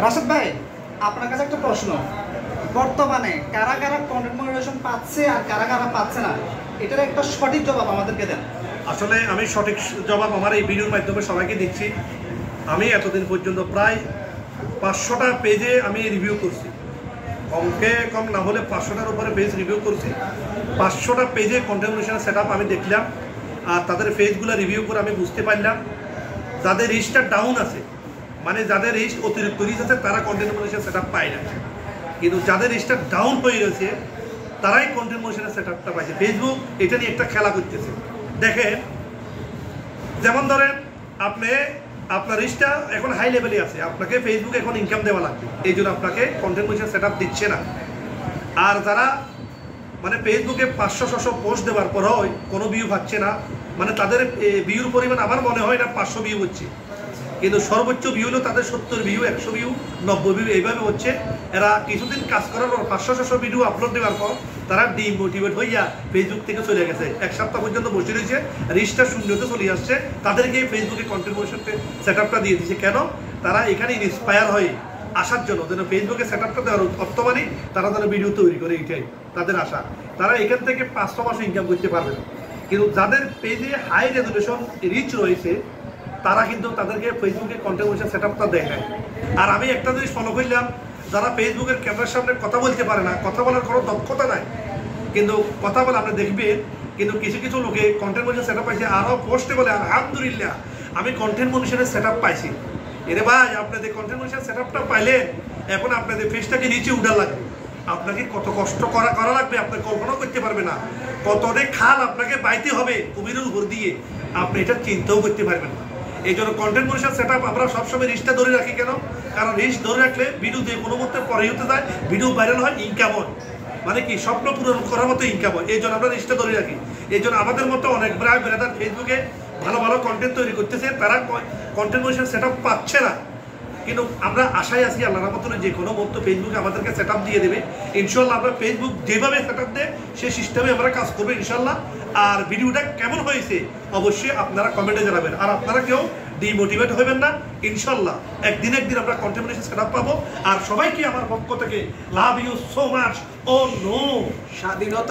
রাশেদ ভাই, আপনার কাছে একটা প্রশ্ন। বর্তমানে কারা কারা কন্টেন্ট মনিটাইজেশন পাচ্ছে আর কারা কারা পাচ্ছে না, এটার একটা সঠিক জবাব আমাদেরকে দেন। আসলে আমি সঠিক জবাব আমার এই ভিডিওর মাধ্যমে সবাইকে দিচ্ছি। আমি এতদিন পর্যন্ত প্রায় 500টা পেজে আমি রিভিউ করছি, কমকে কম না হলে 500টার উপরে পেজ রিভিউ করছি। 500টা পেজে কন্টেন্ট মনিটাইজেশন সেটআপ আমি দেখলাম, আর তাদের পেজগুলো রিভিউ করে আমি বুঝতে পারলাম যাদের রিচটা ডাউন আছে, মানে যাদের রিচ অতিরিক্ত রিচ আছে তারা কন্টেন্ট মনিটাইজেশন সেটআপ পায় না, কিন্তু যাদের রিচটা ডাউন হয়ে রয়েছে তারাই কন্টেন্ট মনিটাইজেশন সেটআপটা পাইছে। ফেসবুক এটা নিয়ে একটা খেলা করতেছে। দেখেন, যেমন ধরেন আপনার রিচটা এখন হাই লেভেলে আছে, আপনাকে ফেসবুক এখন ইনকাম দেওয়া লাগবে, এই জন্য আপনাকে কন্টেন্ট মনিটাইজেশন সেটআপ দিচ্ছে না। আর যারা মানে ফেসবুকে 500-600 পোস্ট দেওয়ার পরও কোনো ভিউ পাচ্ছে না, মানে তাদের ভিউর পরিমাণ আমার মনে হয় না 500 ভিউ হচ্ছে, কিন্তু সর্বোচ্চ ভিউ হলো তাদের 70 ভিউ, 100 ভিউ, 90 ভিউ এইভাবে হচ্ছে। এরা কিছুদিন কাজ করার পর 500-600 ভিডিও আপলোড দেওয়ার পর তারা ডিমোটিভেট হইয়া ফেসবুক থেকে চলে গেছে। এক সপ্তাহ পর্যন্ত বসে রয়েছে, রিচটা শূন্যতে চলে আসছে, তাদেরকে ফেসবুকে কন্টেন্ট মনিটাইজেশন সেটআপটা দিয়ে দিচ্ছে। কেন? তারা এখানে ইন্সপায়ার হয়ে আসার জন্য, যেন ফেসবুকে সেটআপটা দেওয়ার অর্থমানি তারা যেন ভিডিও তৈরি করে, এইটাই তাদের আশা। তারা এখান থেকে 500 মাসে ইনকাম করতে পারবে না। কিন্তু যাদের পেজে হাই রেজুলেশন রিচ রয়েছে তারা কিন্তু তাদেরকে ফেসবুকে কন্টেন্ট মনিটাইজেশন সেটআপটা দেয় না। আর আমি একটা জিনিস ফলো করলাম, যারা ফেসবুকের ক্যামেরার সামনে কথা বলতে পারে না, কথা বলার কোনো দক্ষতা নাই, কিন্তু কথা বলে আপনি দেখবেন, কিন্তু কিছু কিছু লোকে কন্টেন্ট মনিটাইজেশন সেটআপ পাইছে, আরও পোস্টে বলে আলহামদুলিল্লাহ আমি কন্টেন্ট মনিটাইজেশনের সেটআপ পাইছি। এরে ভাই, আপনাদের কন্টেন্ট মনিটাইজেশন সেটআপটা পাইলেন, এখন আপনাদের ফেসটাকে নিচে উঠা লাগবে, আপনাকে কত কষ্ট করা লাগবে আপনি কল্পনাও করতে পারবে না। কতটা খাল আপনাকে বাইতে হবে কুমিরের উপর দিয়ে, আপনি এটা চিন্তাও করতে পারবেন না। এই জন্য কন্টেন্ট মনিটাইজেশন সেটআপ আমরা সবসময় রিচটা ধরে রাখি। কেন? কারণ রিচ ধরে রাখলে ভিডিও দিয়ে কোনো মতে পরে হতে যায়, ভিডিও ভাইরাল হয়, ইনকাম হয়, মানে কি স্বপ্ন পূরণ করার মতো ইনকাম হয়। এই জন্য আমরা রিচটা ধরে রাখি। এই জন্য আমাদের মতো অনেক ব্রাদার ফেসবুকে ভালো ভালো কন্টেন্ট তৈরি করতেছে, তারা কন্টেন্ট মনিটাইজেশন সেটআপ পাচ্ছে না, কিন্তু আমরা আশায় আছি আল্লাহর রহমতে যে কোনো মতো ফেসবুকে আমাদেরকে সেটআপ দিয়ে দেবে ইনশাল্লাহ। আমরা ফেসবুক যেভাবে সেটআপ দেয় সেই সিস্টেমে আমরা কাজ করবো ইনশাল্লাহ। আর ভিডিওটা কেমন হয়েছে অবশ্যই আপনারা কমেন্টে জানাবেন, আর আপনারা কেউ ডিমোটিভেট হবেন না। ইনশাল্লাহ একদিন আমরা কন্টেন্ট মনিটাইজেশন সেটআপ পাবো। আর সবাইকে আমার পক্ষ থেকে love you so much. Oh no, স্বাধীনতা